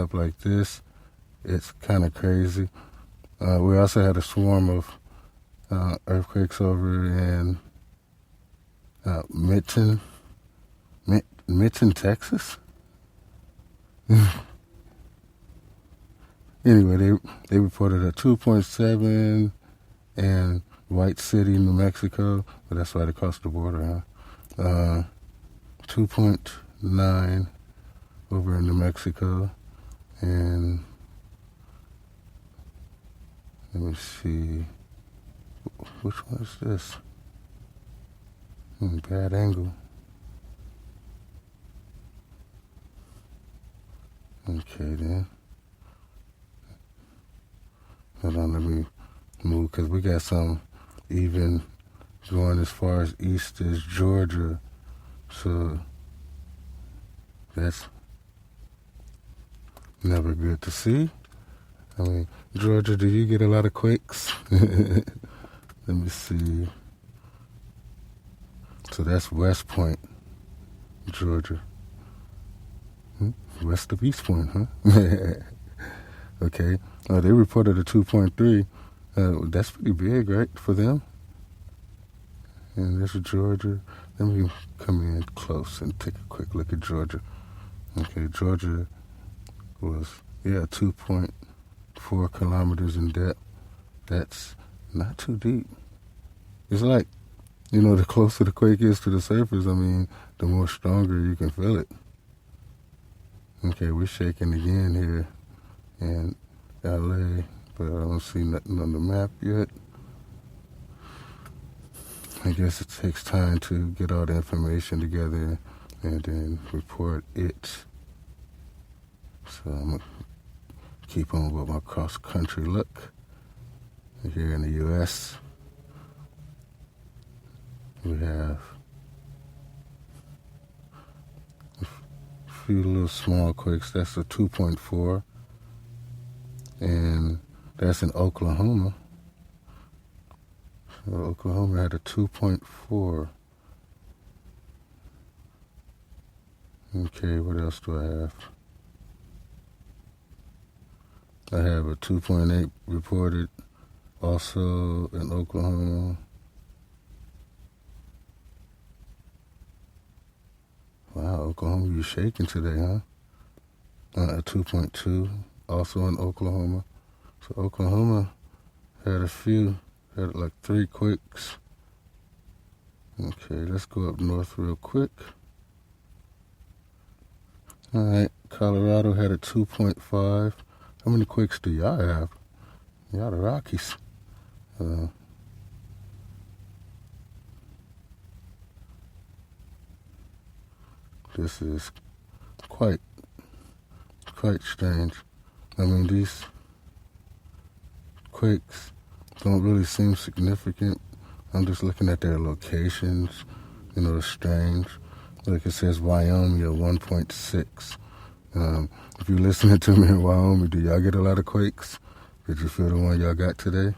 up like this, it's kind of crazy. We also had a swarm of earthquakes over in Mitchell, Texas. Anyway, they reported a 2.7 in White City, New Mexico, but that's right across the border, huh? 2.9 over in New Mexico, and let me see, which one is this? Bad angle. Okay, then. Hold on, let me move, because we got some even going as far as east as Georgia. So that's never good to see. I mean, Georgia, do you get a lot of quakes? Let me see. So that's West Point, Georgia. West of East Point, huh? Okay. They reported a 2.3. That's pretty big, right, for them? And there's Georgia. Let me come in close and take a quick look at Georgia. Okay, Georgia was, 2.4 kilometers in depth. That's not too deep. It's like, the closer the quake is to the surface, I mean, the more stronger you can feel it. Okay, we're shaking again here in LA, but I don't see nothing on the map yet. I guess it takes time to get all the information together and then report it. So I'm going to keep on with my cross-country look. Here in the U.S., we have a few little small quakes. That's a 2.4, and that's in Oklahoma. So Oklahoma had a 2.4. Okay, what else do I have? I have a 2.8 reported also in Oklahoma. Wow, Oklahoma, you shaking today, huh? A 2.2 also in Oklahoma. So Oklahoma had had like 3 quakes. Okay, let's go up north real quick. All right, Colorado had a 2.5. How many quakes do y'all have? Y'all the Rockies. This is quite strange. I mean, these quakes don't really seem significant. I'm just looking at their locations. It's strange. Like it says Wyoming at 1.6. If you're listening to me in Wyoming, do y'all get a lot of quakes? Did you feel the one y'all got today?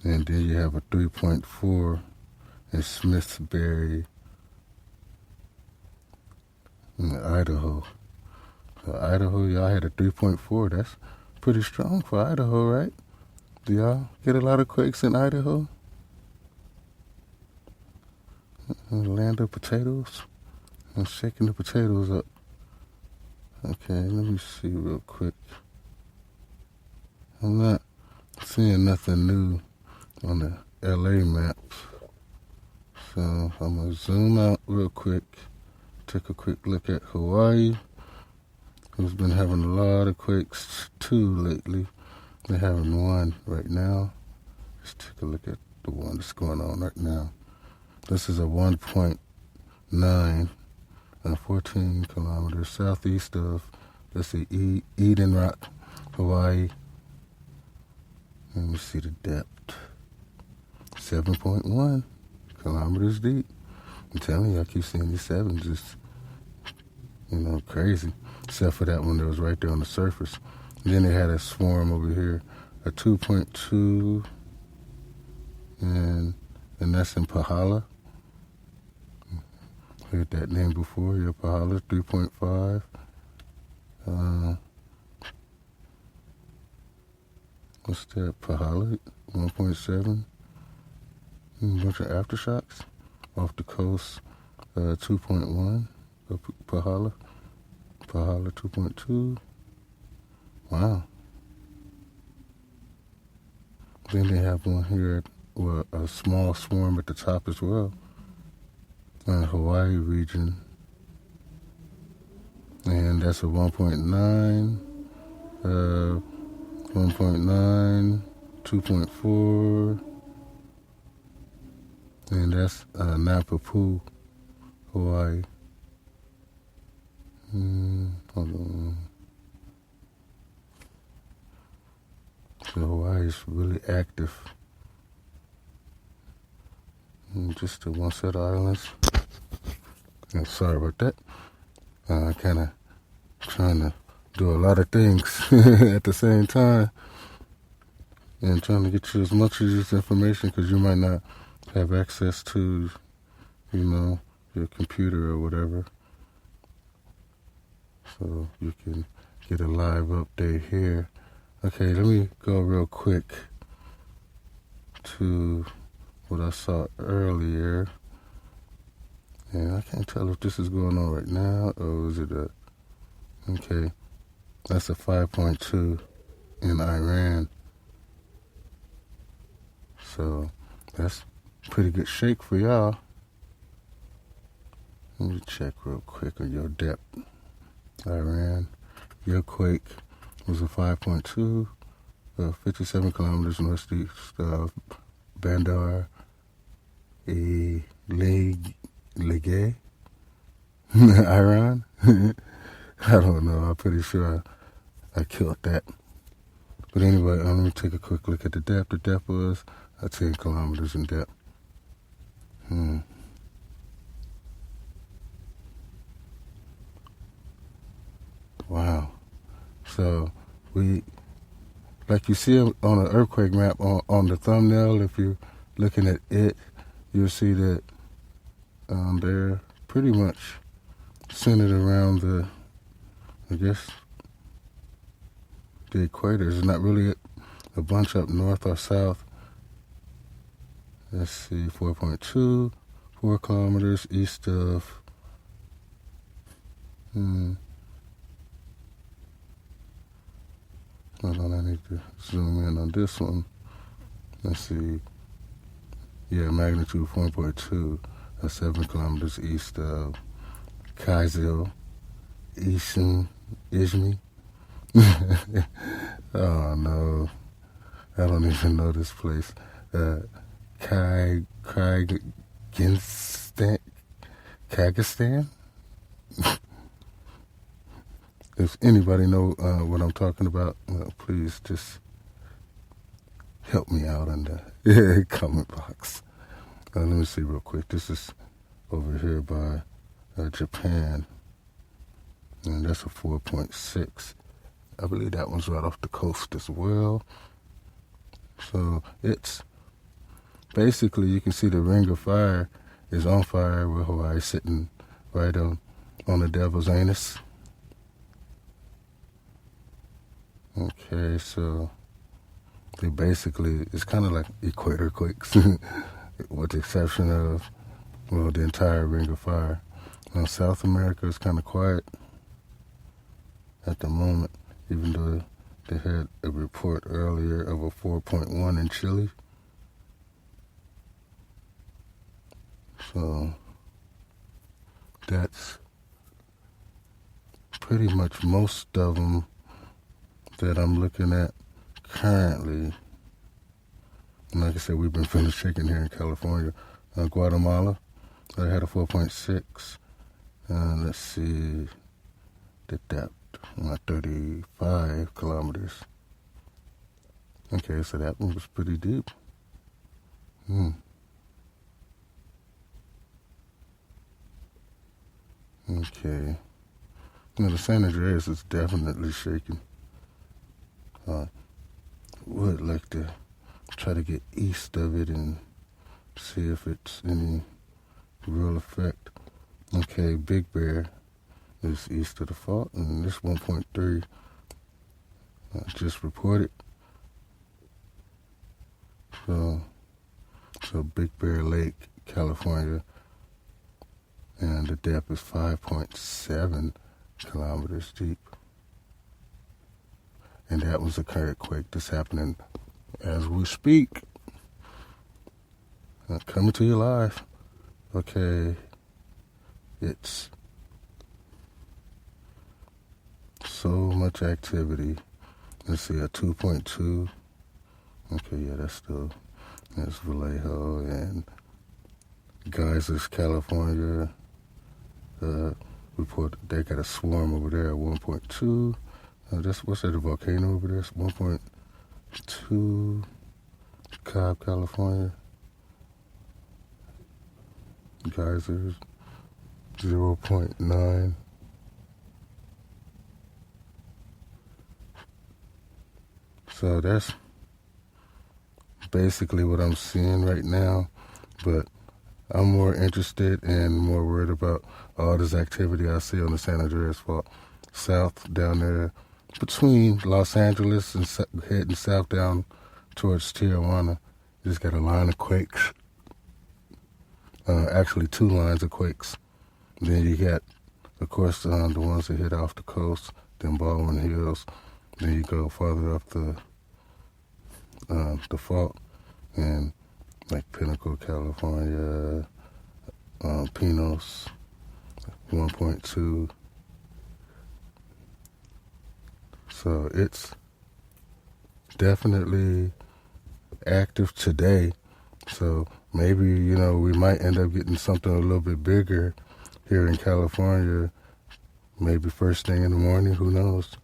And then you have a 3.4 in Smithsbury, in Idaho. So Idaho, y'all had a 3.4. That's pretty strong for Idaho, right? Do y'all get a lot of quakes in Idaho? Land of potatoes? I'm shaking the potatoes up. Okay, let me see real quick. I'm not seeing nothing new on the LA maps. So I'm going to zoom out real quick. Take a quick look at Hawaii, who's been having a lot of quakes too lately. They're having one right now. Let's take a look at the one that's going on right now. This is a 1.9, 14 kilometers southeast of, let's see, Eden Rock, Hawaii. Let me see the depth. 7.1 kilometers deep. I'm telling you, I keep seeing these sevens just, crazy. Except for that one that was right there on the surface. And then they had a swarm over here, a 2.2, and that's in Pahala. Heard that name before. Yeah, Pahala 3.5. What's that? Pahala 1.7. A bunch of aftershocks off the coast. 2.1. Pahala 2.2. Wow. Then they have one here with a small swarm at the top as well. In the Hawaii region. And that's a 1.9, 1.9, 2.4, and that's Napapu, Hawaii. Hold on. So Hawaii is really active. Just the one set of islands. Sorry about that. Kind of trying to do a lot of things at the same time and trying to get you as much of this information because you might not have access to, your computer or whatever. So you can get a live update here. Okay, let me go real quick to what I saw earlier. And I can't tell if this is going on right now or is it okay, that's a 5.2 in Iran. So that's pretty good shake for y'all. Let me check real quick on your depth. Iran, your quake was a 5.2, 57 kilometers northeast of Bandar Legay, Iran. I don't know. I'm pretty sure I killed that. But anyway, let me take a quick look at the depth. The depth was 10 kilometers in depth. Wow. So like you see on an earthquake map on the thumbnail, if you're looking at it, you'll see that they're pretty much centered around the equator. There's not really a bunch up north or south. Let's see, 4.2, 4 kilometers east of, hold on, I need to zoom in on this one. Let's see, yeah, magnitude 4.2, 7 kilometers east of Kaizel, Izmi. Oh no, I don't even know this place. Kyrgyzstan. If anybody know what I'm talking about, please just help me out in the comment box. Let me see real quick. This is over here by Japan, and that's a 4.6. I believe that one's right off the coast as well. So it's basically, you can see the ring of fire is on fire with Hawaii sitting right on the devil's anus. Okay, so they basically, it's kind of like equator quakes, with the exception of, the entire ring of fire. Now, South America is kind of quiet at the moment, even though they had a report earlier of a 4.1 in Chile. So that's pretty much most of them that I'm looking at currently. And like I said, we've been feeling shaking here in California. Guatemala, I had a 4.6. Let's see, the depth, 35 kilometers. Okay, so that one was pretty deep. Okay. The San Andreas is definitely shaking. Would like to try to get east of it and see if it's any real effect. Okay, Big Bear is east of the fault, and this 1.3 just reported. So Big Bear Lake, California, and the depth is 5.7 kilometers deep. And that was a earthquake that's happening as we speak. Coming to you live. Okay, it's so much activity. Let's see, a 2.2. Okay, yeah, that's Vallejo and Geysers, California. Report they got a swarm over there at 1.2. What's that, a volcano over there? It's 1.2. Cobb, California. Geysers, 0.9. So that's basically what I'm seeing right now, but I'm more interested and more worried about all this activity I see on the San Andreas Fault, south down there between Los Angeles and heading south down towards Tijuana. Just got a line of quakes. Actually, 2 lines of quakes. Then you got, of course, the ones that hit off the coast, then Baldwin Hills. Then you go farther up the fault, and like Pinnacle, California, Pinos, 1.2. So it's definitely active today. So maybe, we might end up getting something a little bit bigger here in California, maybe first thing in the morning, who knows?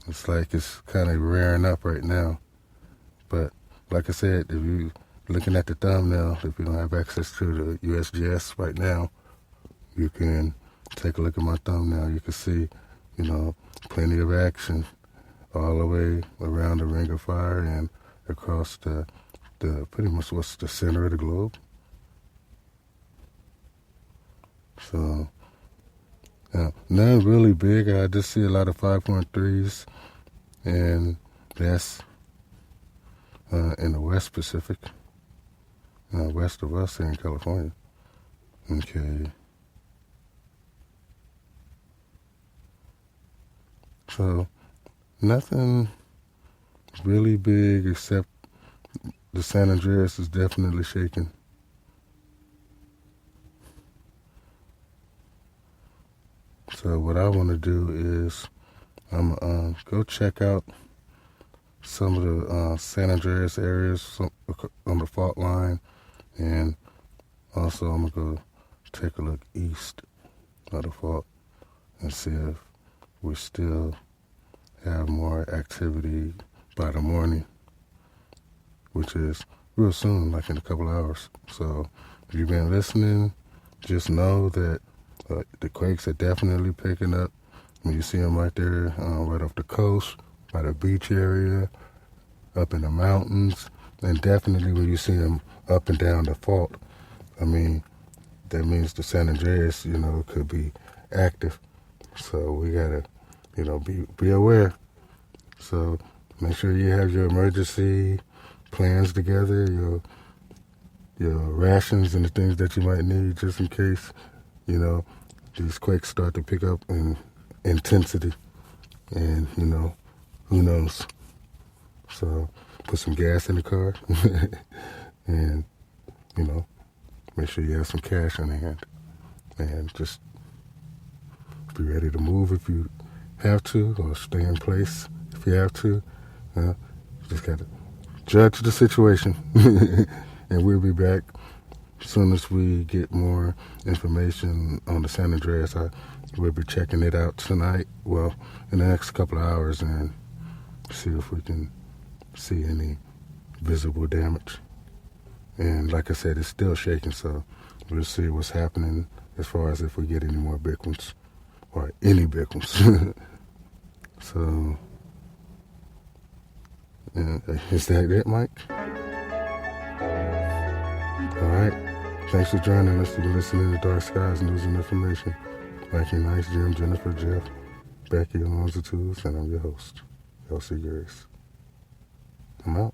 It's like it's kind of rearing up right now. But like I said, if you're looking at the thumbnail, if you don't have access to the USGS right now, you can take a look at my thumbnail. You can see, plenty of action all the way around the Ring of Fire and across the pretty much what's the center of the globe. So, none really big. I just see a lot of 5.3s, and that's in the West Pacific, west of us here in California. Okay. So, nothing really big except the San Andreas is definitely shaking. So what I want to do is I'm going to go check out some of the San Andreas areas on the fault line, and also I'm going to go take a look east of the fault and see if we still have more activity by the morning, which is real soon, like in a couple hours. So if you've been listening, just know that the quakes are definitely picking up. When you see them right there, right off the coast, by the beach area, up in the mountains, and definitely when you see them up and down the fault, that means the San Andreas, could be active. So we gotta, be aware. So make sure you have your emergency plans together, your rations and the things that you might need just in case, these quakes start to pick up in intensity. And, who knows? So put some gas in the car and, make sure you have some cash on hand. And just be ready to move if you have to, or stay in place if you have to. You just got to judge the situation. And we'll be back as soon as we get more information on the San Andreas. We'll be checking it out tonight, well, in the next couple of hours, and see if we can see any visible damage. And like I said, it's still shaking, so we'll see what's happening as far as if we get any more big ones, or any big ones. So, is that it, Mike? All right. Thanks for joining us. You're listening to Dark Skies News and Information. Mikey Nice, Jim, Jennifer, Jeff, Becky, Alonzo Tools, and I'm your host, Elsie Grace. I'm out.